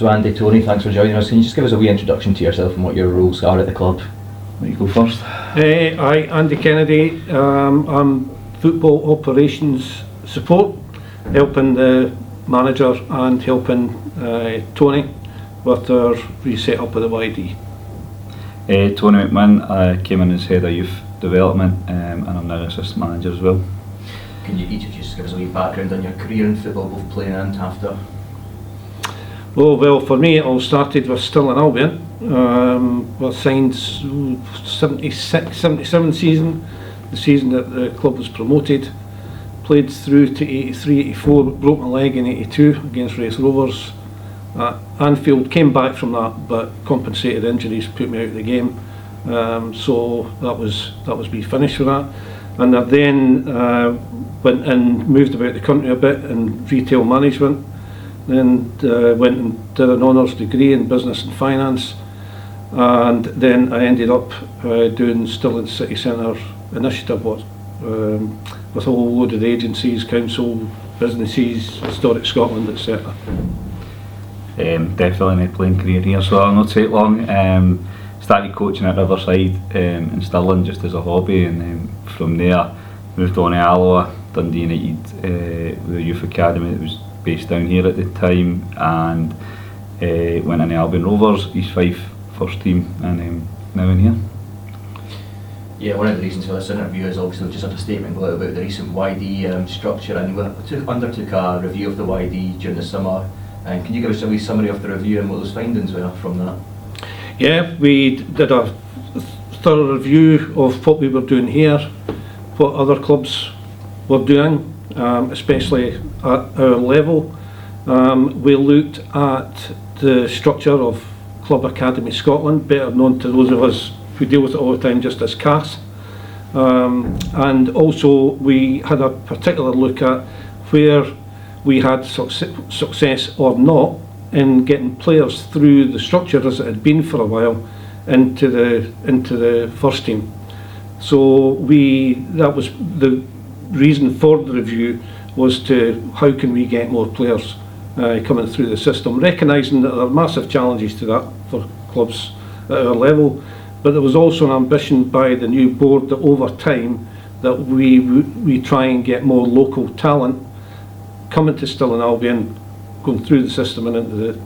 So Andy, Tony, thanks for joining us. Can you just give us a wee introduction to yourself and what your roles are at the club? You go first. Hi, Andy Kennedy. I'm football operations support, helping the manager and helping Tony with our reset up of the YD. Tony McMinn, I came in as head of youth development and I'm now assistant manager as well. Can you each of you just give us a wee background on your career in football, both playing and after? Well, for me it all started with Stirling Albion. We signed 77 season, the season that the club was promoted. Played through to 83, 84, broke my leg in 82 against Race Rovers. Anfield, came back from that, but compensated injuries put me out of the game. So that was me finished with that. And I then went and moved about the country a bit in retail management. Then went and did an honours degree in business and finance, and then I ended up doing Stirling City Centre initiative with a whole load of agencies, council, businesses, Historic Scotland, etc. Definitely my playing career here, so I'll not take long. Started coaching at Riverside in Stirling just as a hobby, and from there moved on to Alloa, Dundee United, with the youth academy that was based down here at the time, and went into Albion Rovers, East Fife first team, and now in here. Yeah, one of the reasons for this interview is obviously we just had a statement go out about the recent YD structure, and we undertook a review of the YD during the summer. And can you give us a wee summary of the review and what those findings were from that? Yeah, we did a thorough review of what we were doing here, what other clubs were doing, especially at our level. We looked at the structure of Club Academy Scotland, better known to those of us who deal with it all the time just as CAS. And also we had a particular look at where we had success or not in getting players through the structure as it had been for a while into the first team. So that was the reason for the review, was to how can we get more players coming through the system, recognising that there are massive challenges to that for clubs at our level, but there was also an ambition by the new board that over time that we try and get more local talent coming to Stirling Albion, going through the system and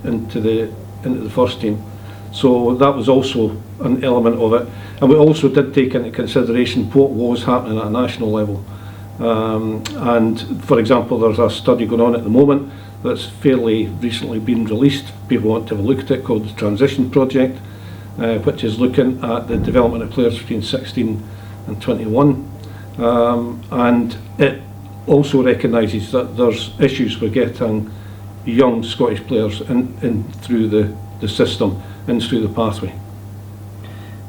into the first team. So that was also an element of it, and we also did take into consideration what was happening at a national level. And for example, there's a study going on at the moment that's fairly recently been released. People want to have a look at it, called the Transition Project, which is looking at the development of players between 16 and 21, and it also recognises that there's issues with getting young Scottish players in through the system and through the pathway.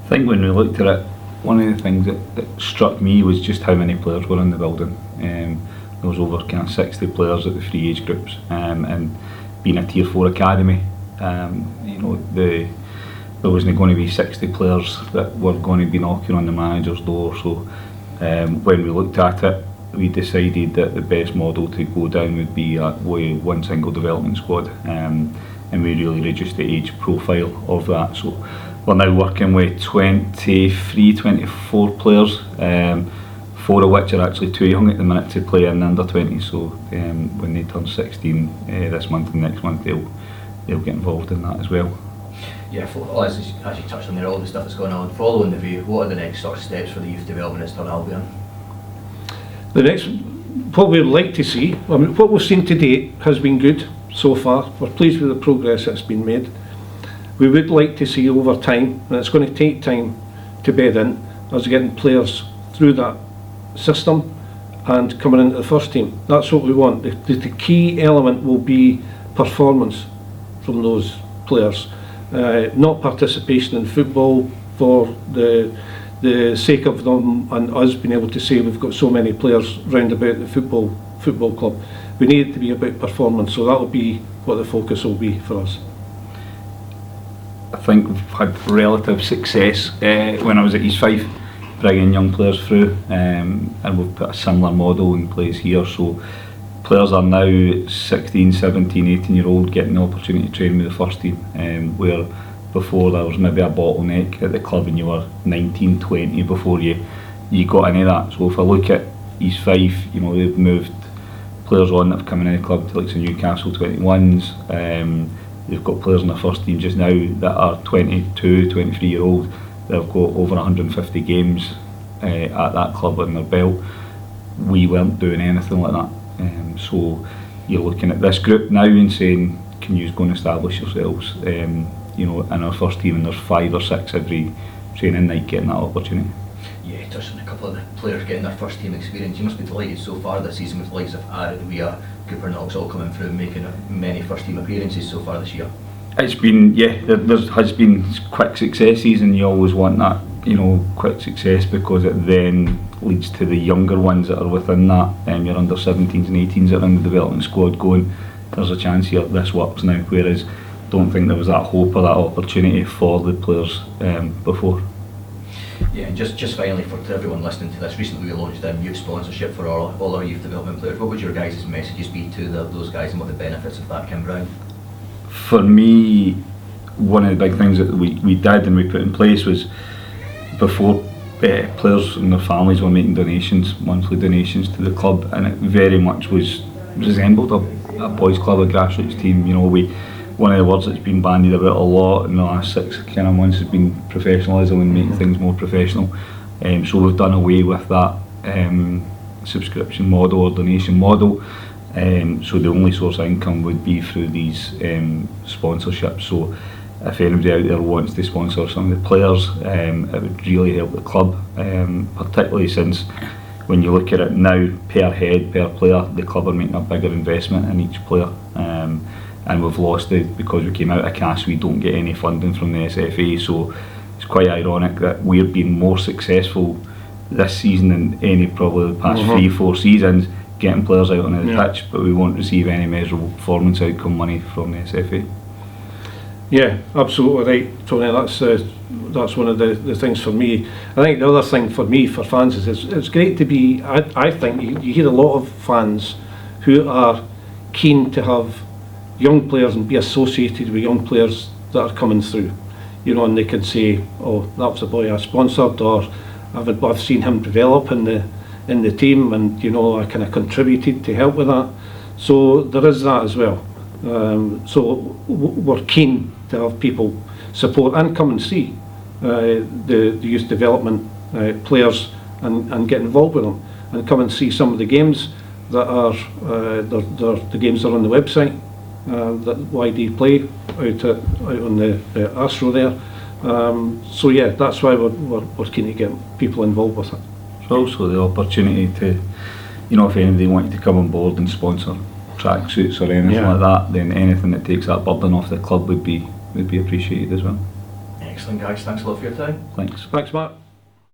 I think when we looked at it, one of the things that struck me was just how many players were in the building. There was over kind of 60 players at the three age groups, and being a Tier 4 academy, there wasn't going to be 60 players that were going to be knocking on the manager's door. So when we looked at it, we decided that the best model to go down would be one single development squad, and we really reduced the age profile of that. So we're now working with 23, 24 players, 4 of which are actually too young at the minute to play in under 20. So when they turn 16 this month and next month, they'll get involved in that as well. Yeah, as you touched on there, all the stuff that's going on, following the review, what are the next sort of steps for the youth development at Stirling Albion? The next, what we'd like to see, what we've seen to date has been good so far. We're pleased with the progress that's been made. We would like to see over time, and it's going to take time to bed in, as getting players through that system and coming into the first team. That's what we want. The key element will be performance from those players, not participation in football for the sake of them and us being able to say we've got so many players round about the football club. We need it to be about performance, so that will be what the focus will be for us. I think we've had relative success when I was at East Fife, bringing young players through, and we've put a similar model in place here. So players are now 16, 17, 18 year old getting the opportunity to train with the first team, where before there was maybe a bottleneck at the club and you were 19, 20 before you got any of that. So if I look at East Fife, you know, they've moved players on that have come in the club to like the Newcastle 21s. They've got players in the first team just now that are 22, 23 year old. They've got over 150 games at that club on their belt. We weren't doing anything like that. So you're looking at this group now and saying, can you go and establish yourselves? You know, in our first team, and there's 5 or 6 every training night getting that opportunity. Yeah, touched on a couple of the players getting their first team experience. You must be delighted so far this season with the likes of Aaron, Weir, Cooper Knox all coming through and making many first team appearances so far this year. It's been, yeah, there has been quick successes, and you always want that, you know, quick success, because it then leads to the younger ones that are within that, your under 17s and 18s that are in the development squad going, there's a chance here, this works now, whereas I don't think there was that hope or that opportunity for the players before. Yeah, and just finally, for everyone listening to this, recently we launched youth sponsorship for all our youth development players. What would your guys' messages be to those guys, and what the benefits of that can bring? For me, one of the big things that we did and we put in place was, before players and their families were making donations, monthly donations to the club, and it very much resembled a boys' club, a grassroots team. You know, one of the words that's been bandied about a lot in the last 6 kind of months has been professionalism and making things more professional. So we've done away with that subscription model or donation model. So the only source of income would be through these sponsorships. So if anybody out there wants to sponsor some of the players, it would really help the club, particularly since when you look at it now, per head, per player, the club are making a bigger investment in each player. And we've lost it because we came out of cash. We don't get any funding from the SFA, so it's quite ironic that we're being more successful this season than any probably the past 3-4 seasons getting players out on the pitch, but we won't receive any measurable performance outcome money from the SFA. Yeah, absolutely right, Tony. That's one of the things for me. I think the other thing for me, for fans, is it's great to be. I think you hear a lot of fans who are keen to have young players and be associated with young players that are coming through, you know, and they can say, oh, that was a boy I sponsored, or I've seen him develop in the team, and you know, I kind of contributed to help with that. So there is that as well. So we're keen to have people support and come and see the youth development players and get involved with them, and come and see some of the games that are the games that are on the website. That YD play out on the Astro there. So yeah, that's why we're keen to get people involved with it. There's also the opportunity to, you know, if anybody wanted to come on board and sponsor tracksuits or anything like that, then anything that takes that burden off the club would be appreciated as well. Excellent, guys. Thanks a lot for your time. Thanks. Thanks, Mark.